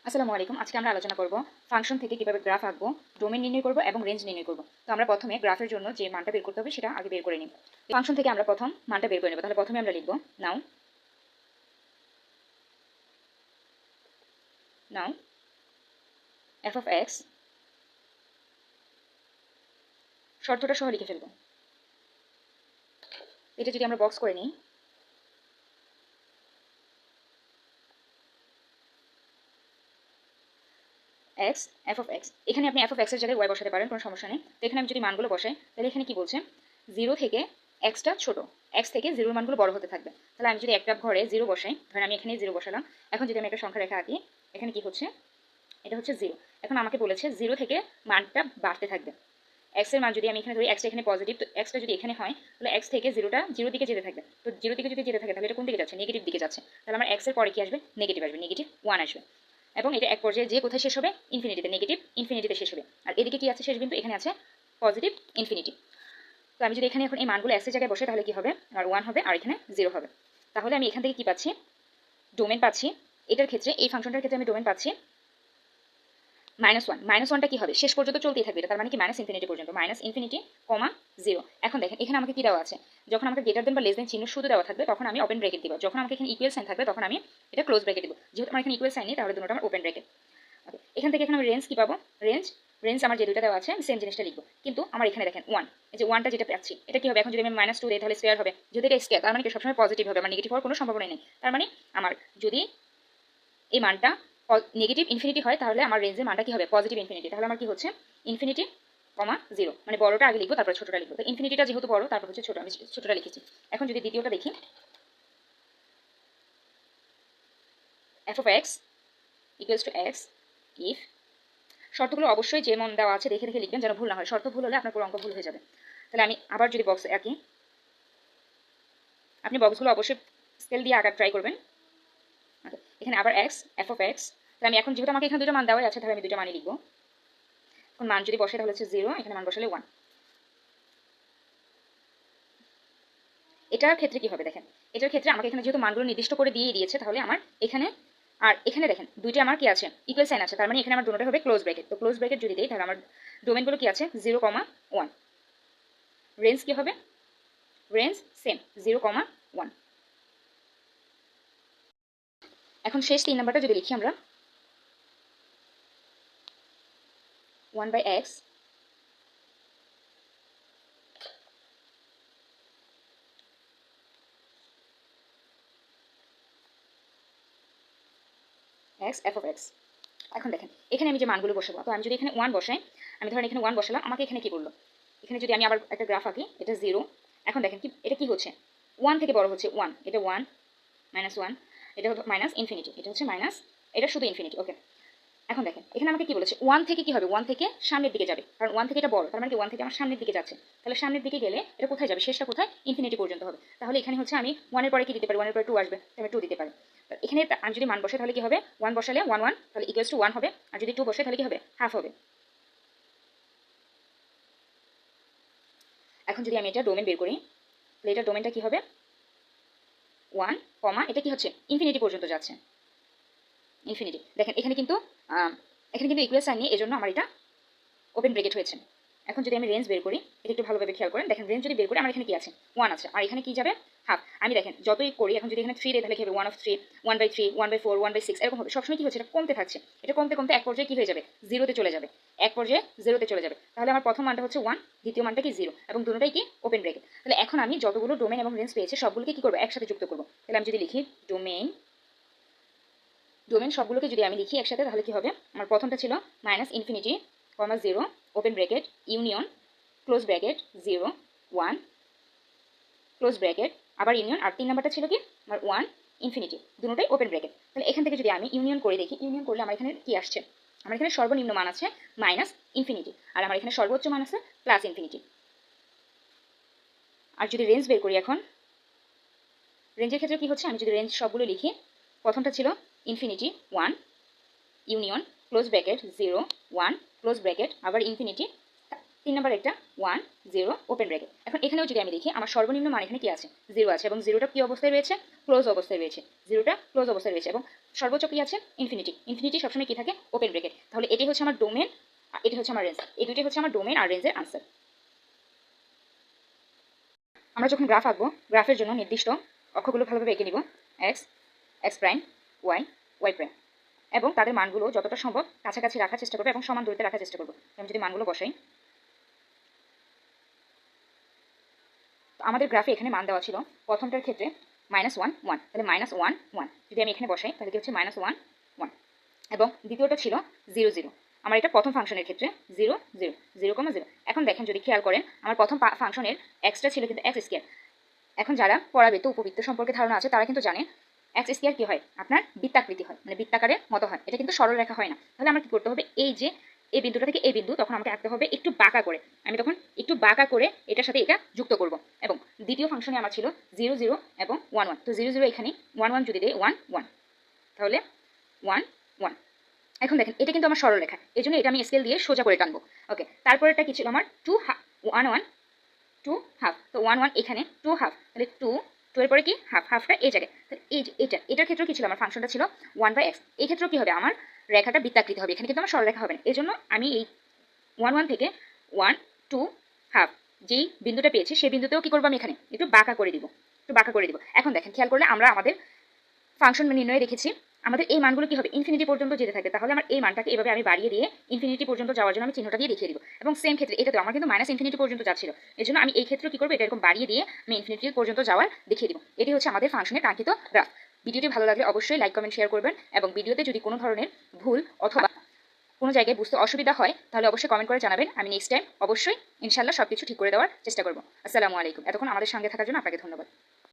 আসসালামু আলাইকুম। আজকে আমরা আলোচনা করব ফাংশন থেকে কিভাবে গ্রাফ আঁকবো, ডোমেন নির্ণয় করব এবং রেঞ্জ নির্ণয় করব। তো আমরা প্রথমে গ্রাফের জন্য যে মানটা বের করতে হবে সেটা আগে বের করে নিই। ফাংশন থেকে আমরা প্রথম মানটা বের করে নেব। তাহলে প্রথমে আমরা লিখব নাও নাও এফ অফ এক্স, শর্তটা সহ লিখে ফেলব। এটা যদি আমরা বক্স করে নিই, এক্স এফ অফ এক্স, এখানে আপনি এফ অফ এক্সের জায়গায় ওয়াই বসাতে পারেন, কোনো সমস্যা নেই। তো এখানে আমি যদি মানগুলো বসাই তাহলে এখানে কি বলছে, জিরো থেকে এক্সটা ছোট, এক্স থেকে জিরোর মানগুলো বড় হতে থাকবে। তাহলে আমি যদি একটা ঘরে জিরো বসাই, ধরেন আমি এখানে জিরো বসালাম। এখন যদি আমি একটা সংখ্যা রেখা আঁকি, এখানে কি হচ্ছে, এটা হচ্ছে জিরো। এখন আমাকে বলেছে জিরো থেকে মানটা বাড়তে থাকবে। এক্স এর মান যদি আমি এখানে ধরি, এক্সটা এখানে পজিটিভ, তো এক্সটা যদি এখানে হয় তাহলে এক্স থেকে জিরোটা জিরো দিকে যেতে থাকবে। তো জিরো দিকে যদি যেতে থাকে তাহলে এটা কোন দিকে যাচ্ছে, নেগেটিভ দিকে যাচ্ছে। তাহলে আমার এক্স এর পরে কি আসবে, নেগেটিভ আসবে, নেগেটিভ ওয়ান আসবে। এবং এটা এক পর্যায়ে যে কোথায় শেষ হবে, ইনফিনিটিতে, নেগেটিভ ইনফিনিটিতে শেষ হবে। আর এদিকে কি আছে শেষ বিন্দু, এখানে আছে পজিটিভ ইনফিনিটি। তো আমি যদি এখানে এখন এই মানগুলো এক্সের জায়গায় বসে তাহলে কি হবে, আর ওয়ান হবে আর এখানে জিরো হবে। তাহলে আমি এখান থেকে কি পাচ্ছি, ডোমেন পাচ্ছি। এটার ক্ষেত্রে, এই ফাংশনটার ক্ষেত্রে আমি ডোমেন পাচ্ছি মাইনাস ওয়ান। মাইনাস ওয়ানটা কি হবে, শেষ পর্যন্ত চলতেই থাকবে। এটা তার মানে কি মাইনাস ইনফিনিটি পর্যন্ত, মাইনাস ইনফিনিটি কমা জিরো। এখন দেখেন এখানে আমাকে কি দেওয়া আছে, যখন আমাকে গ্রেটার দেন বা লেস দেন চিহ্ন শুধু দেওয়া থাকবে তখন আমি ওপেন ব্র্যাকেট দিব, যখন আমাকে এখানে ইকুয়াল সাইন থাকবে তখন আমি এটা ক্লোজ ব্র্যাকেট দিব। যেহেতু আমার এখানে ইকুয়াল সাইন নেই তাহলে দুটোটা আমার ওপেন ব্র্যাকেট। ওকে, এখান থেকে এখানে আমি রেঞ্জ কি পাবো, রেঞ্জ রেঞ্জ আমার যে দুইটা দেওয়া আছে আমি সেম জিনিসটা লিখবো। কিন্তু আমার এখানে দেখেন ওয়ান, এই যে ওয়ানটা যেটা পাচ্ছি এটা কি হবে, এখন যদি আমি মাইনাস টু দিই তাহলে স্কোয়ার হবে। যদি এটা স্কোয়ার তার মানে কি সবসময় পজিটিভ হবে, আমার নেগেটিভ হওয়ার কোনো সম্ভাবনাই নেই। তার মানে আমার যদি এই মানটা নেগেটিভ ইনফিনিটি হয় তাহলে আমার রেঞ্জের মানটা কি হবে, পজিটিভ ইনফিনিটি। তাহলে আমার কি হচ্ছে, ইনফিনিটি কমা জিরো, মানে বড়টা আগে লিখবো তারপর ছোটটা লিখবো। তো ইনফিনিটিটা যেহেতু বড় তারপর হচ্ছে ছোট, আমি ছোটটা লিখেছি। এখন যদি দ্বিতীয়টা দেখি, F of x equals to x if, শর্তগুলো অবশ্যই যেমন দেওয়া আছে দেখে দেখে লিখবেন যেন ভুল না হয়, শর্ত ভুল হলে আপনার পুরো অঙ্ক ভুল হয়ে যাবে। তাহলে আমি আবার যদি বক্সে আঁকি, আপনি বক্সগুলো অবশ্যই স্কেল দিয়ে আঁকার ট্রাই করবেন। এখানে আবার এক্স এফ অফ এক্স, তাহলে আমি এখন যেহেতু আমাকে এখানে দুটো মান দেওয়াই আছে তাহলে আমি দুটো মানই লিখবো। এখন মান যদি বসে তাহলে হচ্ছে জিরো, এখানে মান বসালে ওয়ান। এটার ক্ষেত্রে কি হবে দেখেন, এটার ক্ষেত্রে আমাকে এখানে যেহেতু মানগুলো নির্দিষ্ট করে দিয়ে দিয়েছে তাহলে আমার এখানে আর এখানে দেখেন দুইটা আমার কি আছে, ইকুয়াল সাইন আছে। তার মানে এখানে আমার দুটোটা হবে ক্লোজ ব্র্যাকেট। তো ক্লোজ ব্র্যাকেট যদি দিই তাহলে আমার ডোমেনগুলো কি আছে, জিরো কমা ওয়ান। রেঞ্জ কি হবে, range same, zero comma one. এখন শেষ তিন নাম্বারটা যদি লিখি আমরা, one by x x f of x. এখন দেখেন এখানে আমি যে মানগুলো বসাবো, তো আমি যদি এখানে ওয়ান বসাই, আমি ধরেন এখানে ওয়ান বসালাম, আমাকে এখানে কি বললো, এখানে যদি আমি আবার একটা গ্রাফ আঁকি, এটা জিরো। এখন দেখেন কি এটা কি হচ্ছে, ওয়ান থেকে বড় হচ্ছে ওয়ান, এটা ওয়ান মাইনাস ওয়ান, এটা হলো মাইনাস ইনফিনিটি, এটা হচ্ছে মাইনাস, এটা শুধু ইনফিনিটি। ওকে, এখন দেখেন এখানে আমাকে কি বলেছে, ওয়ান থেকে কি হবে, ওয়ান থেকে সামনের দিকে যাবে, কারণ ওয়ান থেকে এটা বড়, তার মানে কি ওয়ান থেকে আমার সামনের দিকে যাচ্ছে। তাহলে সামনের দিকে গেলে এটা কোথায় যাবে, শেষটা কোথায়, ইনফিনিটি পর্যন্ত হবে। তাহলে এখানে হচ্ছে আমি ওয়ানের পরে কি দিতে পারি, ওয়ানের পরে টু আসবে, আমি টু দিতে পারি। এখানে আমি যদি মান বসে তাহলে কি হবে, ওয়ান বসালে ওয়ান ওয়ান তাহলে ইকুয়ালস টু ওয়ান হবে, আর যদি টু বসে তাহলে কি হবে, হাফ হবে। এখন যদি আমি এটা ডোমেন বের করি তাহলে এটা ডোমেনটা কি হবে, ওয়ান কমা এটা কি হচ্ছে, ইনফিনিটি পর্যন্ত যাচ্ছে, ইনফিনিটি। দেখেন এখানে কিন্তু ইকুয়াল সাইন নেই, এজন্য আমার এটা ওপেন ব্রেকেট হয়েছে। এখন যদি আমি রেঞ্জ বের করি, এটা একটু ভালোভাবে খেয়াল করেন, দেখেন রেঞ্জ যদি বের করি আমার এখানে কি আছে, ওয়ান আছে, আর এখানে কি যাবে, হাফ। আমি দেখেন যতই করি, এখন যদি এখানে থ্রি দেয় তাহলে কি হবে, one of three, one by three, one by four, one by six, এরকম হবে। সবসময় কি হচ্ছে, এটা কমতে থাকছে, এটা কমতে কমতে এক পর্যায়ে কি হয়ে যাবে, জিরোতে চলে যাবে, এক পর্যায়ে জিরোতে চলে যাবে। তাহলে আমার প্রথম মানটা হচ্ছে ওয়ান, দ্বিতীয় মানটা কি জিরো, এবং দুটোটাই কি ওপেন ব্রেকেট। তাহলে এখন আমি যতগুলো ডোমেন এবং রেঞ্জ পেয়েছি সবগুলোকে কি করবো, একসাথে যুক্ত করবো। তাহলে আমি যদি লিখি ডোমেন সবগুলোকে যদি আমি লিখি একসাথে তাহলে কি হবে, আমার প্রথমটা ছিল মাইনাস ইনফিনিটি কমা zero open bracket union close bracket zero one close bracket আবার ইউনিয়ন, আর তিন নাম্বারটা ছিল কি আমার ওয়ান ইনফিনিটি, দুটোটাই ওপেন ব্র্যাকেট। তাহলে এখান থেকে যদি আমি ইউনিয়ন করে দেখি, ইউনিয়ন করলে আমার এখানে কি আসছে, আমার এখানে সর্বনিম্ন মান আছে মাইনাস ইনফিনিটি, আর আমার এখানে সর্বোচ্চ মান আছে প্লাস ইনফিনিটি। আর যদি রেঞ্জ বের করি, এখন রেঞ্জের ক্ষেত্রে কি হচ্ছে, আমি যদি রেঞ্জ সবগুলো লিখি, প্রথমটা ছিল infinity one union close bracket zero one close bracket আবার ইনফিনিটি, 3 নাম্বার একটা 1 0 ওপেন ব্র্যাকেট। এখন এখানেও যদি আমি দেখি আমার সর্বনিম্ন মান এখানে কি আছে 0 আছে এবং 0টা কি অবস্থায় রয়েছে ক্লোজ অবস্থায় রয়েছে, 0টা ক্লোজ অবস্থায় রয়েছে এবং সর্বোচ্চ কি আছে ইনফিনিটি। ইনফিনিটি সবসময় কি থাকে ওপেন ব্র্যাকেট। তাহলে এটি হচ্ছে আমার ডোমেন আর এটি হচ্ছে আমার রেঞ্জ, এই দুটোই হচ্ছে আমার ডোমেন আর রেঞ্জের আনসার। আমরা যখন গ্রাফ আঁকবো গ্রাফের জন্য নির্দিষ্ট অক্ষগুলো ভালোভাবে এঁকে নিব, x, x prime, y, y prime, এবং তাদের মানগুলো যতটা সম্ভব কাছাকাছি রাখার চেষ্টা করবো এবং সমান দূরত্বে রাখার চেষ্টা করবো। আমি যদি মানগুলো বসাই, তো আমাদের গ্রাফে এখানে মান দেওয়া ছিল প্রথমটার ক্ষেত্রে -1 1, তাহলে -1 1 যদি আমি এখানে বসাই তাহলে কি হচ্ছে -1 1, এবং দ্বিতীয়টা ছিল 0 0। আমার এটা প্রথম ফাংশনের ক্ষেত্রে 0 0 0, 0। এখন দেখেন যদি খেয়াল করেন আমার প্রথম ফাংশনের এক্সটা ছিল কিন্তু এক্স স্কয়ার। এখন যারা পড়াবৃত্ত উপবৃত্ত সম্পর্কে ধারণা আছে তারা কিন্তু জানে এক্স স্কয়ার কি হয়, আপনার বৃত্তাকৃতি হয়, মানে বৃত্তাকারের মতো হয়, এটা কিন্তু সরল রেখা হয় না। তাহলে আমার কি করতে হবে, এই যে এই বিন্দুটা থেকে এই বিন্দু, তখন আমাকে আঁকতে হবে একটু বাঁকা করে। আমি তখন একটু বাঁকা করে এটার সাথে এটা যুক্ত করব। এবং দ্বিতীয় ফাংশনে আমার ছিল 0 0 এবং 1 1, তো 0 0 এখানে 1 1 যদি দেই 1 1, তাহলে 1 1। এখন দেখেন এটা কিন্তু আমার সরল রেখা, এই জন্য এটা আমি স্কেল দিয়ে সোজা করে টানবো। ওকে, তারপরেরটা কি ছিল আমার 2 1 1 2 হাফ, তো 1 1 এখানে 2 হাফ, তাহলে 2 2 এর পরে কি হাফ, হাফটা এই জায়গায়, তাহলে এই যে এটার ক্ষেত্রে কি ছিল আমার ফাংশনটা ছিল 1/x। এই ক্ষেত্রেও কি হবে, আমার রেখাটা বৃত্তাকৃতি হবে, এখানে কিন্তু আমার সরলরেখা হবে না। এই জন্য আমি এই 1 1 থেকে 1 2 হাফ যেই বিন্দুটা পেয়েছি সেই বিন্দুতেও কি করবো, আমি এখানে একটু বাঁকা করে দিব, একটু বাঁকা করে দিব। এখন দেখেন খেয়াল করলে আমরা আমাদের ফাংশন নির্ণয়ে রেখেছি আমাদের এই মানগুলো কি হবে ইনফিনিটি পর্যন্ত যেতে থাকে। তাহলে আমার এই মানটাকে এভাবে আমি বাড়িয়ে দিয়ে ইনফিনিটি পর্যন্ত যাওয়ার জন্য আমি চিহ্নটা দিয়ে দেখিয়ে দিব। এবং সেম ক্ষেত্রে এটাতে আমার কিন্তু -ইনফিনিটি পর্যন্ত যাচ্ছিল, এই জন্য আমি এই ক্ষেত্রে কি করবো, এটা এরকম বাড়িয়ে দিয়ে আমি ইনফিনিটি পর্যন্ত যাওয়ার দেখিয়ে দিব। এটি হচ্ছে আমাদের ফাংশনের কাঙ্ক্ষিত গ্রাফ। ভিডিওটি ভালো লাগলে অবশ্যই লাইক কমেন্ট শেয়ার করবেন, এবং ভিডিওতে যদি কোনো ধরনের ভুল অথবা কোনো জায়গায় বুঝতে অসুবিধা হয় তাহলে অবশ্যই কমেন্ট করে জানাবেন। আমি নেক্সট টাইম অবশ্যই ইনশাল্লাহ সবকিছু ঠিক করে দেওয়ার চেষ্টা করবো। আসসালামু আলাইকুম। এতক্ষণ আমাদের সঙ্গে থাকার জন্য আপনাকে ধন্যবাদ।